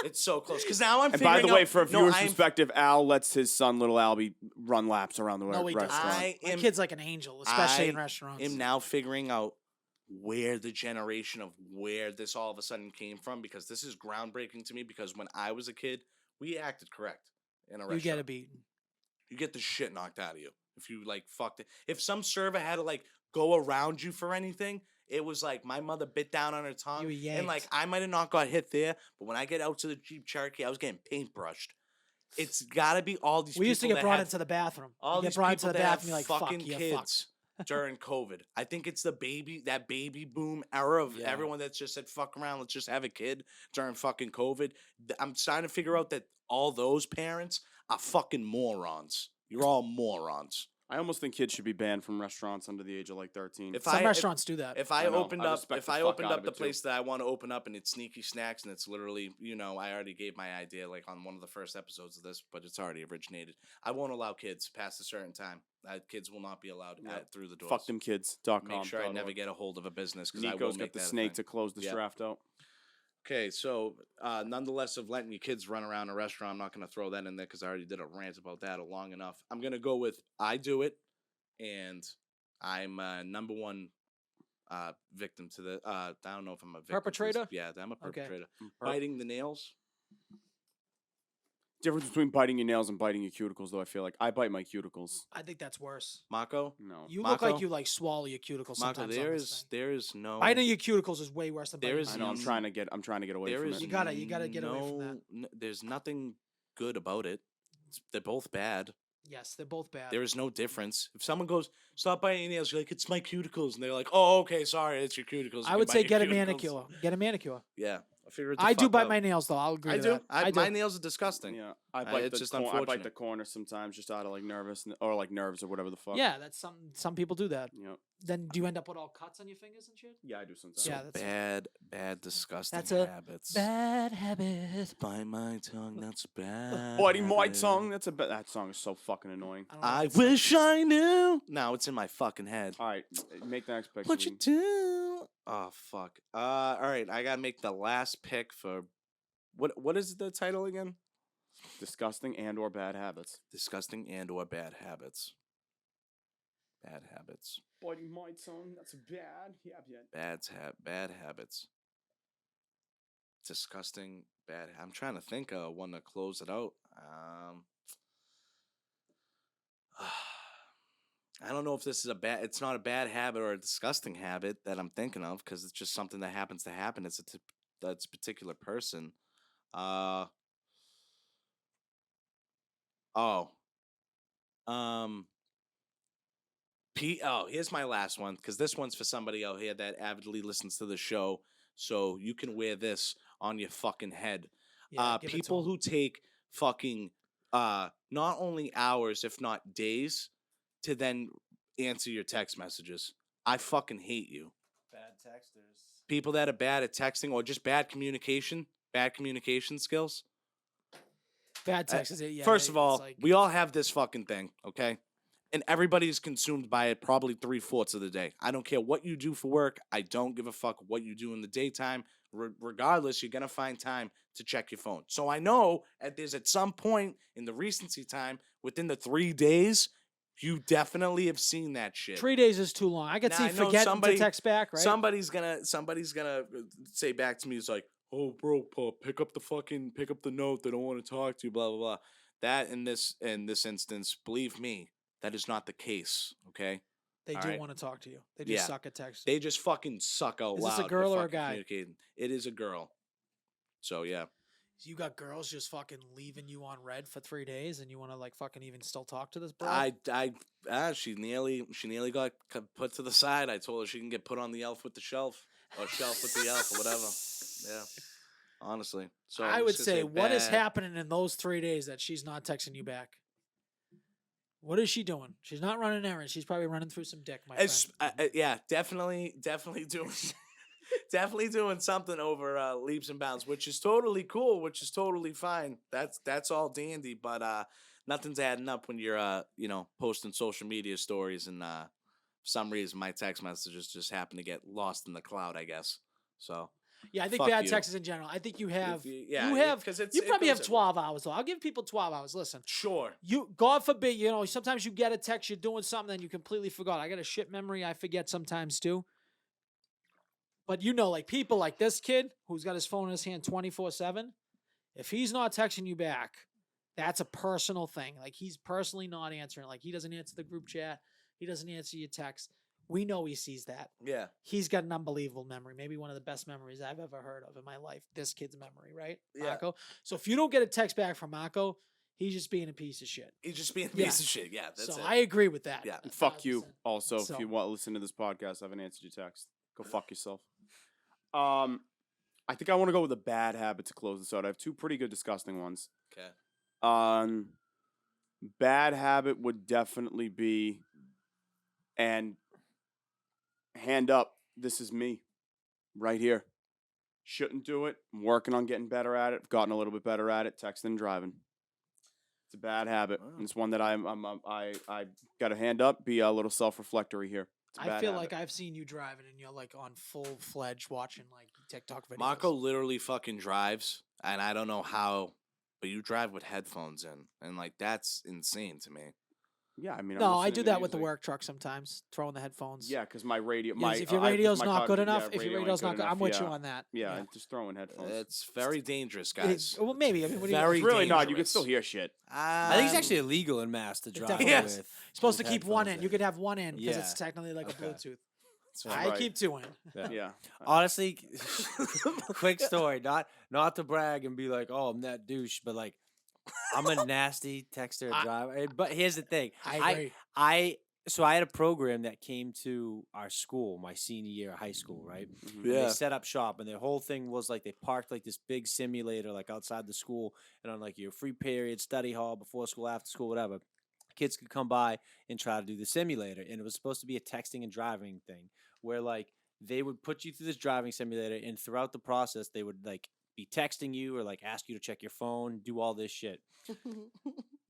It's so close. Because now I'm And by figuring the way, out- for a no, viewer's I'm- perspective, Al lets his son, little Albie, run laps around the No, he doesn't. restaurant. I My am, kid's like an angel, especially in I restaurants. am now figuring out where the generation of where this all of a sudden came from because this is groundbreaking to me because when I was a kid, we acted correct in a restaurant. You get a beaten. You get the shit knocked out of you if you like fucked it. If some server had to like go around you for anything, it was like my mother bit down on her tongue, were and like yanked. I might have not got hit there, but when I get out to the Jeep Cherokee, I was getting paintbrushed. It's got to be all these. We used to people get that brought have- into the bathroom. all You these get brought people into the that have bathroom, you're like, fuck, fucking you're kids fucked. during COVID. I think it's that baby boom era of Yeah. everyone that's just said fuck around, let's just have a kid during fucking COVID. I'm starting to figure out that all those parents are fucking morons. You're all morons. I almost think kids should be banned from restaurants under the age of like 13. If Some I- restaurants do that. If I I know. opened I up, respect if the I fuck opened out up of the it, too. place that I want to open up and it's Sneaky Snacks and it's literally, I already gave my idea like on one of the first episodes of this, but it's already originated. I won't allow kids past a certain time. Kids will not be allowed Yep. through the doors. Fuckthemkids.com. Make sure I never get a hold of a business because I will Nico's make got the that a snake thing. to close this Yep. draft out. Okay, so nonetheless, of letting your kids run around a restaurant, I'm not going to throw that in there because I already did a rant about that long enough. I'm going to go with I do it, and I'm number one victim to the. I don't know if I'm a victim. to this- Perpetrator? Yeah, I'm a Okay. perpetrator. Biting the nails. Difference between biting your nails and biting your cuticles, though. I feel like I bite my cuticles. I think that's worse. Mako. No. You look like Mako? you like swallow your cuticles Mako, sometimes. on this thing. there is no. Biting your cuticles is way worse than There biting is I your know. I'm nails. trying to get away There from is it. You gotta get away from that. There's nothing good about it. They're both bad. Yes, they're both bad. There is no difference. If someone goes, "Stop biting your nails," you're like, "It's my cuticles," and they're like, "Oh, okay, sorry, it's your cuticles." You I can would bite say your get a cuticles." manicure. Get a manicure. Yeah, I figure it's. I do bite my nails though. I'll agree. I to do. That. I do. My nails are disgusting. Yeah, I bite it's the just I bite the unfortunate. corner sometimes just out of like nervous or like nerves or whatever the fuck. Yeah, that's some people do that. Yeah. Then do you end up with all cuts on your fingers and shit? Yeah, I do sometimes. So Yeah, that's- bad, disgusting That's a habits. Bad habit. Bite my tongue. That's bad. Biting my habit. tongue. That song is so fucking annoying. I don't know I if it's- wish I knew. Now it's in my fucking head. All right, make the next pick. What so you we- do? Oh fuck. All right. I gotta make the last pick for what is the title again? Disgusting and or bad habits. Disgusting and or bad habits. Bad habits. Biting my tongue. That's bad. Yeah. Bad habits. Disgusting bad. I'm trying to think of one to close it out. I don't know if this is it's not a bad habit or a disgusting habit that I'm thinking of because it's just something that happens to happen. It's that's a particular person. Oh. Here's my last one because this one's for somebody out here that avidly listens to the show, so you can wear this on your fucking head. Yeah, give it to People 'em. who take fucking not only hours if not days to then answer your text messages. I fucking hate you. Bad texters. People that are bad at texting or just bad communication skills. Bad text is it? Yeah. First of it's all, like, we all have this fucking thing, okay? And everybody's consumed by it probably 3/4 of the day. I don't care what you do for work. I don't give a fuck what you do in the daytime. Regardless, you're going to find time to check your phone. So I know there's at some point in the recency time, within the 3 days, you definitely have seen that shit. 3 days is too long. I could Now, see I know forgetting somebody- to text back, right? Somebody's gonna say back to me, it's like, oh, bro, pick up the note. They don't want to talk to you, blah, blah, blah. That in this instance, believe me, that is not the case, okay? They All do right. want to talk to you. They just Yeah. suck at texting. They just fucking suck out Is loud. this a at girl or a fucking guy? communicating. It is a girl. So, yeah. You got girls just fucking leaving you on red for 3 days, and you want to like fucking even still talk to this bro? She nearly got put to the side. I told her she can get put on the elf with the shelf or shelf with the elf or whatever. Yeah, honestly. So I I'm would just gonna say, what is bad. happening in those 3 days that she's not texting you back? What is she doing? She's not running errands. She's probably running through some dick, my friend. Yeah, definitely doing. Definitely doing something over leaps and bounds, which is totally cool, which is totally fine. That's all dandy, but nothing's adding up when you're posting social media stories and for some reason my text messages just happen to get lost in the cloud, I guess. So Yeah, I think fuck bad you. texts in general. I think you have. yeah, you have. 'cause it's- You it probably goes have in- 12 hours though. I'll give people 12 hours. Listen, Sure. God forbid, sometimes you get a text, you're doing something, and you completely forgot. I got a shit memory. I forget sometimes too. But like people like this kid who's got his phone in his hand 24/7, if he's not texting you back, that's a personal thing. Like he's personally not answering. Like he doesn't answer the group chat. He doesn't answer your text. We know he sees that. Yeah. He's got an unbelievable memory. Maybe one of the best memories I've ever heard of in my life. This kid's memory, right? Yeah. Marco. So if you don't get a text back from Marco, he's just being a piece of shit. He's just being a Yeah. piece of shit. Yeah, that's So it. I agree with that. Yeah. And fuck you. 1,000%. Also, So- if you want to listen to this podcast, I haven't answered your text. Go fuck yourself. I think I want to go with a bad habit to close this out. I have two pretty good disgusting ones. Okay. Bad habit would definitely be, and hand up, this is me, right here. Shouldn't do it. I'm working on getting better at it. I've gotten a little bit better at it. Texting and driving. It's a bad habit. Wow. And it's one that I got to hand up. Be a little self-reflectory here. It's a I bad feel habit. like I've seen you driving and you're like on full-fledged watching like TikTok videos. Marco literally fucking drives, and I don't know how, but you drive with headphones in, and like that's insane to me. Yeah, I mean, I'm No, I listening do to that with the music. work truck sometimes, throwing the headphones. Yeah, because my radio, Yeah, my if your I- 'cause radio's my not good cognitive- enough, yeah, if your radio ain't radio's not good, enough, I'm with you yeah. on that. Yeah, just throwing headphones. It's very dangerous, guys. Well, maybe. I mean, what do you, Very It's really not. You can dangerous. still hear shit. I think it's actually illegal in Mass to drive definitely is. with. supposed to with keep one headphones in. You could have one in because it's Yeah. technically like Okay. a Bluetooth. That's I right. keep two in. Yeah. Honestly, quick story. Not to brag and be like, oh, I'm that douche, but like, I'm a nasty texter and driver. But here's the thing. I agree. So I had a program that came to our school my senior year of high school, right? Mhm. And Yeah. they set up shop, and their whole thing was like they parked like this big simulator like outside the school, and on like your free period, study hall, before school, after school, whatever, kids could come by and try to do the simulator. And it was supposed to be a texting and driving thing where like they would put you through this driving simulator, and throughout the process they would like be texting you or like ask you to check your phone, do all this shit.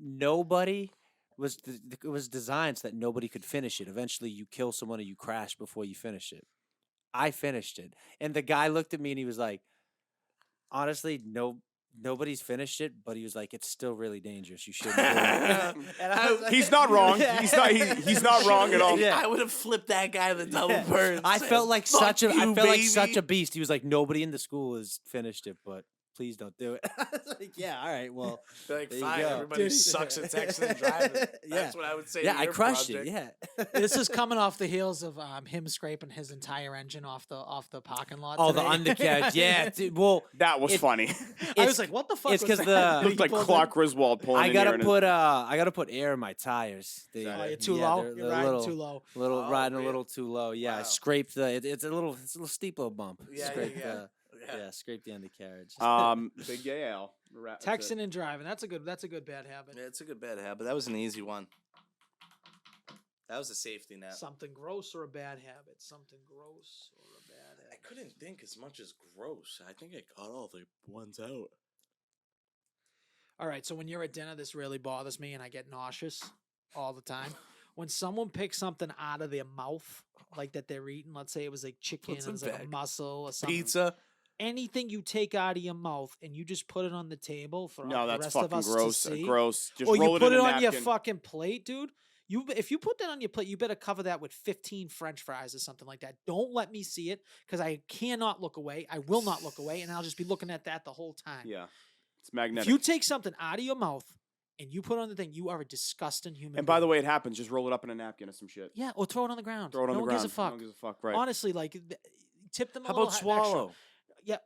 Nobody was it was designed so that nobody could finish it. Eventually you kill someone or you crash before you finish it. I finished it. And the guy looked at me and he was like, honestly, nobody's finished it, but he was like, it's still really dangerous. You shouldn't do it. And I was like- He's not wrong. He's not wrong at all. Yeah. I would have flipped that guy the double Yeah. bird. I felt like "Fuck I you, felt like such baby." a beast. He was like, nobody in the school has finished it, but please don't do it. I was like, yeah, all right, well, Like, there you fine, go. everybody Dude. sucks at texting and driving. Yeah. That's what I would say. yeah, to I your crushed project. it. Yeah. This is coming off the heels of him scraping his entire engine off the parking lot. Oh, the today. undercarriage. Yeah, dude, well, That was It- funny. I it's- was like, what the fuck? it's was 'cause that? the- He Looked like pulled in- Clark Griswold pulling I in here. gotta put air in my tires. They, that Oh, it? you're too yeah, low. they're- You're they're riding little, too low. Little Oh, riding a really? little too low. Yeah, I Wow. scraped the. It's a little steep little bump. Yeah, yeah, Scraped yeah. the- yeah, scraped the undercarriage. Big Gay Al. That's it. Texting and driving. That's a good bad habit. Yeah, it's a good bad habit. That was an easy one. That was a safety net. Something gross or a bad habit? Something gross or a bad I habit? couldn't think as much as gross. I think I got all the ones out. All right, so when you're at dinner, this really bothers me, and I get nauseous all the time. When someone picks something out of their mouth, like that they're eating, let's say it was like chicken, What's and a it's like a bag? muscle or something. Pizza. Anything you take out of your mouth and you just put it on the table for No, the that's rest of fucking us gross. to see, Gross. Just or roll you it put in it a on your napkin. fucking plate, dude. If you put that on your plate, you better cover that with 15 French fries or something like that. Don't let me see it because I cannot look away. I will not look away, and I'll just be looking at that the whole time. Yeah, it's If magnetic. you take something out of your mouth and you put it on the thing, you are a disgusting human. And by the being. way, it happens. Just roll it up in a napkin or some shit. Yeah, or throw it on the ground. Throw it on no the one ground. gives a fuck. No one gives a fuck, right? Honestly, like tip them. How a little about extra. swallow? Yeah,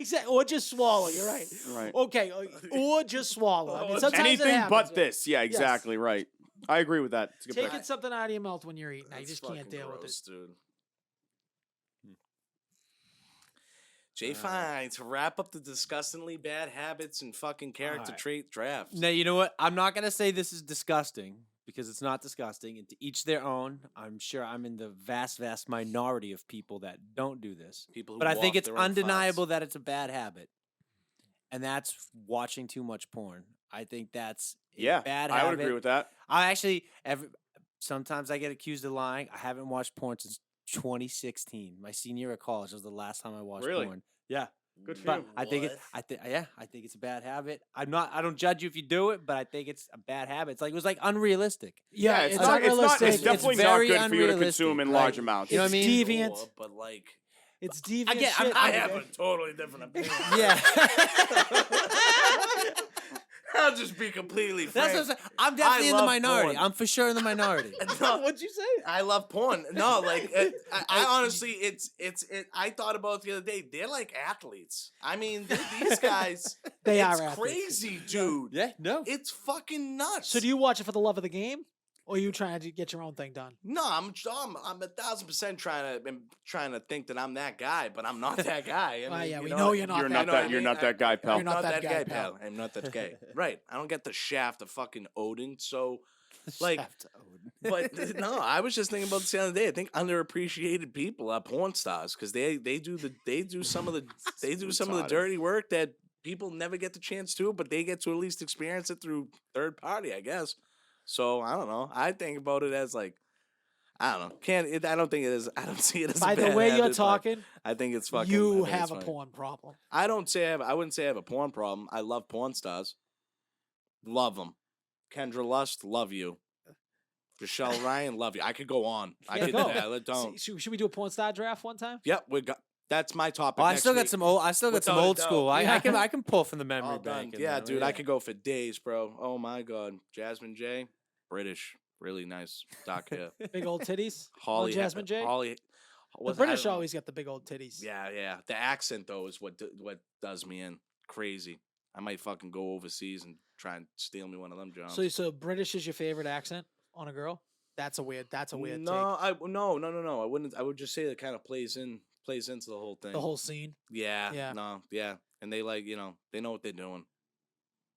exactly. Or just swallow. You're right. Right. Okay, or just swallow. I mean, sometimes it Anything happens, but right? this. Yeah, exactly. Right. I agree with that. It's a good Taking point. something out of your mouth when you're eating, I That's just can't fucking deal with it. gross, dude. Jay Fine, to wrap up the disgustingly bad habits and fucking character Alright. trait draft. Now, you know what? I'm not going to say this is disgusting because it's not disgusting. And to each their own. I'm sure I'm in the vast, vast minority of people that don't do this. People who But I think walk it's their own undeniable farts. that it's a bad habit. And that's watching too much porn. I think that's a Yeah, bad I habit. would agree with that. I actually, sometimes I get accused of lying. I haven't watched porn since 2016. My senior year of college was the last time I watched Really? porn. Yeah. Good for But you. I think I think it's a bad habit. I don't judge you if you do it, but I think it's a bad habit. It was like unrealistic. Yeah, it's it's not. It's not. unrealistic. It's definitely not very good for you to consume unrealistic. in Like, large amounts. you know what I It's mean? deviant. Sure, but like, It's deviant Again, shit. I okay? have a totally different opinion. Yeah. I'll just be completely frank. That's what I'm saying. I'm definitely in the love minority. porn. I'm for sure in the minority. No, What'd you say? I love porn. No, like I honestly, it's. I thought about it the other day. They're like athletes. I mean, these guys. They it's are athletes. crazy, dude. Yeah, no. It's fucking nuts. So do you watch it for the love of the game, or are you trying to get your own thing done? No, I'm 1,000% trying to think that I'm that guy, but I'm not that guy. I Well, mean, yeah, you we know, know you're not You're that not guy. that. You're not that guy, pal. You're not that guy, pal. I'm not that guy. Right. I don't get the shaft of fucking Odin. So, like, Shaft Odin. but no, I was just thinking about this the other day. I think underappreciated people are porn stars because they do some of the retarded. dirty work that people never get the chance to, but they get to at least experience it through third party, I guess. So I don't know. I think about it as like, I don't know. I don't think it is. I don't see it as By a the bad way habit, you're but talking, I think it's fucking. I you think have it's a fine. porn problem. I wouldn't say I have a porn problem. I love porn stars. Love them. Kendra Lust, love you. Michelle Ryan, love you. I could go on. I Yeah, could. go. Yeah, don't. Should we do a porn star draft one time? Yep, we got. That's my topic. Oh, I next still got week. some old. I still got some Without a old doubt. school. I Yeah. can pull from the memory All done. bank. in Yeah, there, dude, I could go for days, bro. Oh my god, Jasmine J, British, really nice dark hair. Big old titties. Holly, Jasmine J. Holly. The I British don't know. always got the big old titties. Yeah, yeah. The accent though is what does me in. Crazy. I might fucking go overseas and try and steal me one of them jobs. So British is your favorite accent on a girl? That's a weird. That's a weird no, no. I wouldn't. I would just say it kind of plays into the whole thing. take. The whole scene. Yeah. Yeah. No. Yeah. And they they know what they're doing.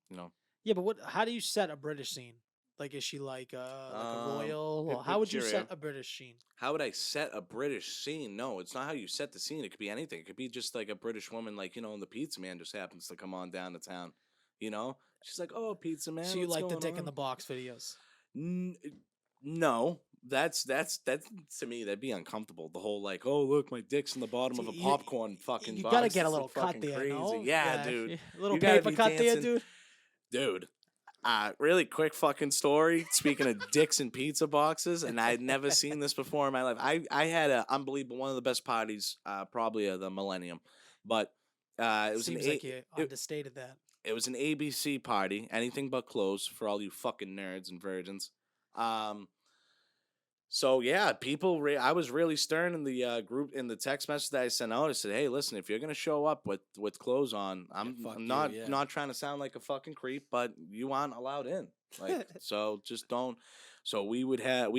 You know. Yeah, but how do you set a British scene? Like, is she like a royal? hit Or how would you Cheerio. set a British scene? How would I set a British scene? No, it's not how you set the scene. It could be anything. It could be just like a British woman, like, and the pizza man just happens to come on down to town. She's like, "Oh, pizza man." So you what's like the going dick in on?" the box videos? No, that's to me that'd be uncomfortable. The whole like, "Oh, look, my dick's in the bottom of a You- popcorn fucking." You box. gotta get a It's, little like, cut fucking there, crazy. no? Yeah, dude. A little You gotta paper be cut there, dancing. dude. Dude, really quick fucking story. Speaking of dicks and pizza boxes, and I'd never seen this before in my life. I had a unbelievable one of the best parties, probably of the millennium, but it was Seems like you understated that. it was an ABC party, anything but clothes for all you fucking nerds and virgins. So yeah, I was really stern in the group in the text message that I sent out. I said, "Hey, listen, if you're gonna show up with clothes on, I'm fuck you, not yeah. not trying to sound like a fucking creep, but you aren't allowed in. Like, so just don't." So we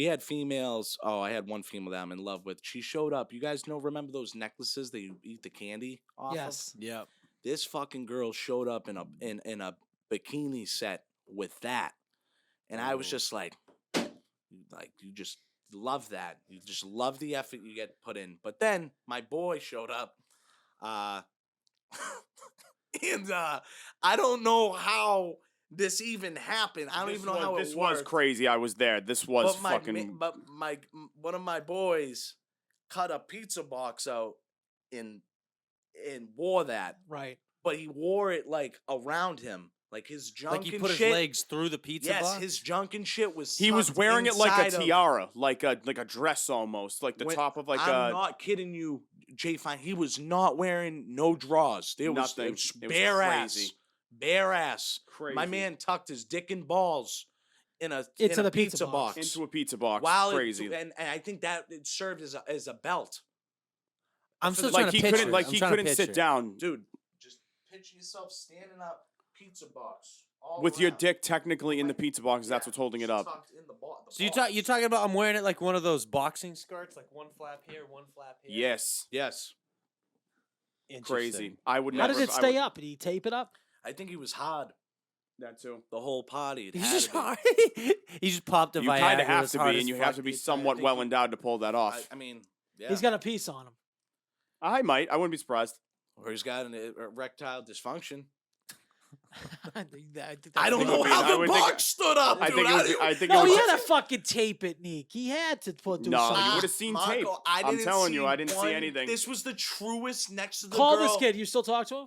had females. Oh, I had one female that I'm in love with. She showed up. You guys remember those necklaces that you eat the candy off of? Yes. Yep. This fucking girl showed up in a bikini set with that, and I was Oh. just like, You just love that. You just love the effort you get put in. But then my boy showed up, and I don't know how this even happened. I don't even know how this it was worked. crazy. I was there. This was But fucking. one of my boys cut a pizza box out and wore that, Right. but he wore it like around him, like his junk Like he and put shit. his legs through the pizza Yes, box. his junk and shit was. He was tucked wearing it like a inside of- tiara, like a dress almost, like the when- top of like I'm a. not kidding you, Jay Fine. He was not wearing no drawers. There was, Nothing. it was It was bare crazy. ass, bare ass. Crazy. My man tucked his dick and balls in a Into in a the pizza pizza box. box. Into a pizza box. While Crazy. and I think that it served as a belt. I'm for still the- trying Like to he picture. couldn't. Like I'm he trying to couldn't sit picture. down Dude, just picture yourself standing up, pizza box. All with your around. dick technically in the Like, pizza box. That's yeah, what's holding it just up. tucked in the So you're box. talking about I'm wearing it like one of those boxing skirts, like one flap here, one flap here. Yes. Yes, Interesting. Crazy. I would How never. did it I stay would- up? Did he tape it up? I think he was hard. That too. The whole party. It He's had just to be. hard. He just popped a You Viagra. kind of have as to hard be, as and you fuck have to be the entire somewhat thing. well endowed to pull that off. I mean, yeah. He's got a piece on him. I might. I wouldn't be surprised. or he's got an erectile dysfunction. I think I don't think it know would be- how I the would think- box stood up. I dude. think it would be. I think it No, would. he had to fucking tape it, Neek. He had to do No, something. you would've seen Marco, tape. I I'm didn't telling you, see I didn't see one- anything. This was the truest next to the Call girl. this kid. You still talk to him?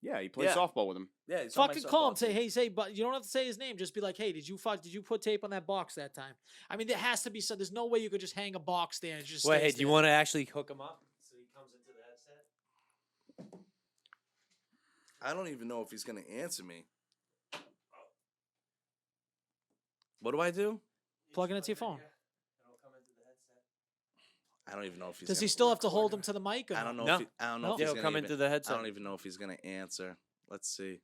Yeah, he plays Yeah. softball with him. Yeah, he's on my Fucking call him. softball Say, team. hey, say, but you don't have to say his name. Just be like, hey, did you put tape on that box that time? I mean, there has to be some. There's no way you could just hang a box there and it just. Wait, stays hey, do you there. want to actually hook him up so he comes into the headset? I don't even know if he's gonna answer me. What do I do? Plug it into your phone? I don't even know if he's. Does he gonna still have to record hold it. him to the mic? Or I don't know. No. If he, I don't know. No? If Yeah, he's he'll gonna come even, into the I headset. don't even know if he's gonna answer. Let's see.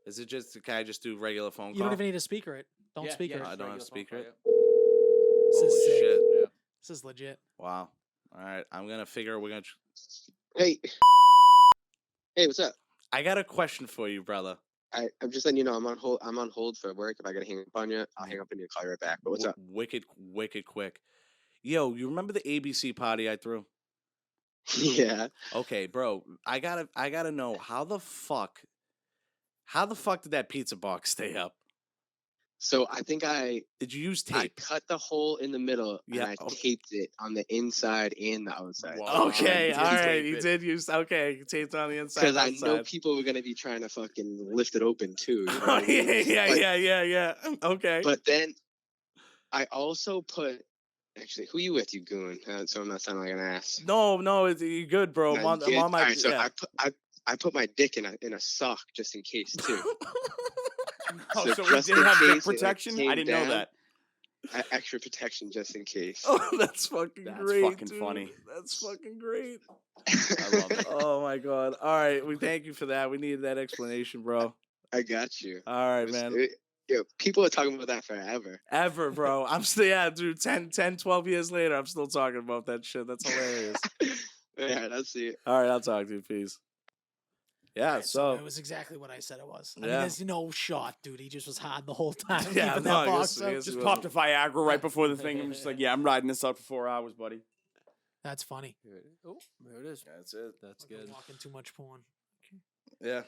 Is it just? Can I just do regular phone You call? don't even need to speaker it. Don't speaker I it. don't have to speaker it. This is Holy sick. shit! This is legit. Wow. All right, I'm gonna figure. We're gonna. Hey. Hey, what's up? I got a question for you, brother. I'm just letting you know I'm on hold. I'm on hold for work. If I gotta hang up on you, I'll hang up and you call you right back. But what's up? Wicked quick. Yo, you remember the ABC party I threw? Yeah. Okay, bro. I gotta know how the fuck did that pizza box stay up? So I think Did you use I tape? cut the hole in the middle Yeah, and I okay. taped it on the inside and the outside. Wow. Okay, you did all right. tape You it. did use you taped on the inside. Because I know outside. people were gonna be trying to fucking lift it open too. You know Oh, what I mean? yeah. Okay. But then I also put actually who you with, you goon? So I'm not sounding like an ass. No, you're good, bro. I'm No, on, you I'm can't- on my. Alright, so yeah. I put my dick in a sock just in case too. Oh, So so we just did in have dick case it, like, protection. I came didn't know down. that. Extra protection just in case. Oh, that's fucking That's great. fucking dude. funny. That's fucking great. I love it. Oh my god. All right, we thank you for that. We needed that explanation, bro. I got you. All right, It was- man. yo, people are talking about that forever. Ever, bro. I'm still, dude, 10, 12 years later, I'm still talking about that shit. That's hilarious. Yeah, that's it. All right, I'll talk to you. Peace. Yeah, Alright, so. it was exactly what I said it was. I mean, Yeah. there's no shot, dude. He just was hard the whole time. Yeah, keeping no, I that guess- box I up. guess- Just It popped a Viagra right before the thing. I'm just like, yeah, I'm riding this out for 4 hours, buddy. That's funny. Oh, there it is. That's it. That's Fucking good. Watching too much porn. Yeah.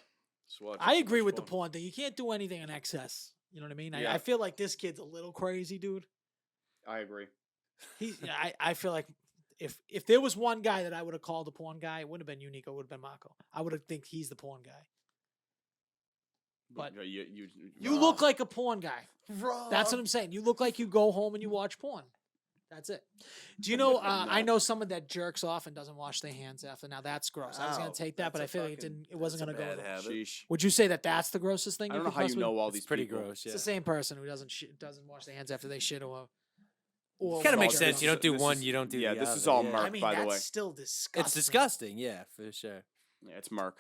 Just watch I too agree much with the porn. porn thing. You can't do anything in excess. You know what I mean? Yeah. I feel like this kid's a little crazy, dude. I agree. I feel like if there was one guy that I would have called a porn guy, it wouldn't have been you, Nico. It would have been Marco. I would have think he's the porn guy. But you look like a porn guy. That's what I'm saying. You look like you go home and you watch porn. That's it. Do you know? I know someone that jerks off and doesn't wash their hands after. Now that's gross. I was gonna Wow, take that, but I that's a feel like fucking- it wasn't that's gonna a go. bad There. habit. Sheesh. Would you say that that's the grossest thing? I don't know could how you possibly- know all It's these pretty people. gross. Yeah. It's the same person who doesn't wash their hands after they shit or. Kind of or makes jerk sense. off. You don't do This one, is- you don't do yeah, the this other. is all yeah. Merc, I mean, by the that's way. still disgusting. It's disgusting. Yeah, for sure. Yeah, it's Merc.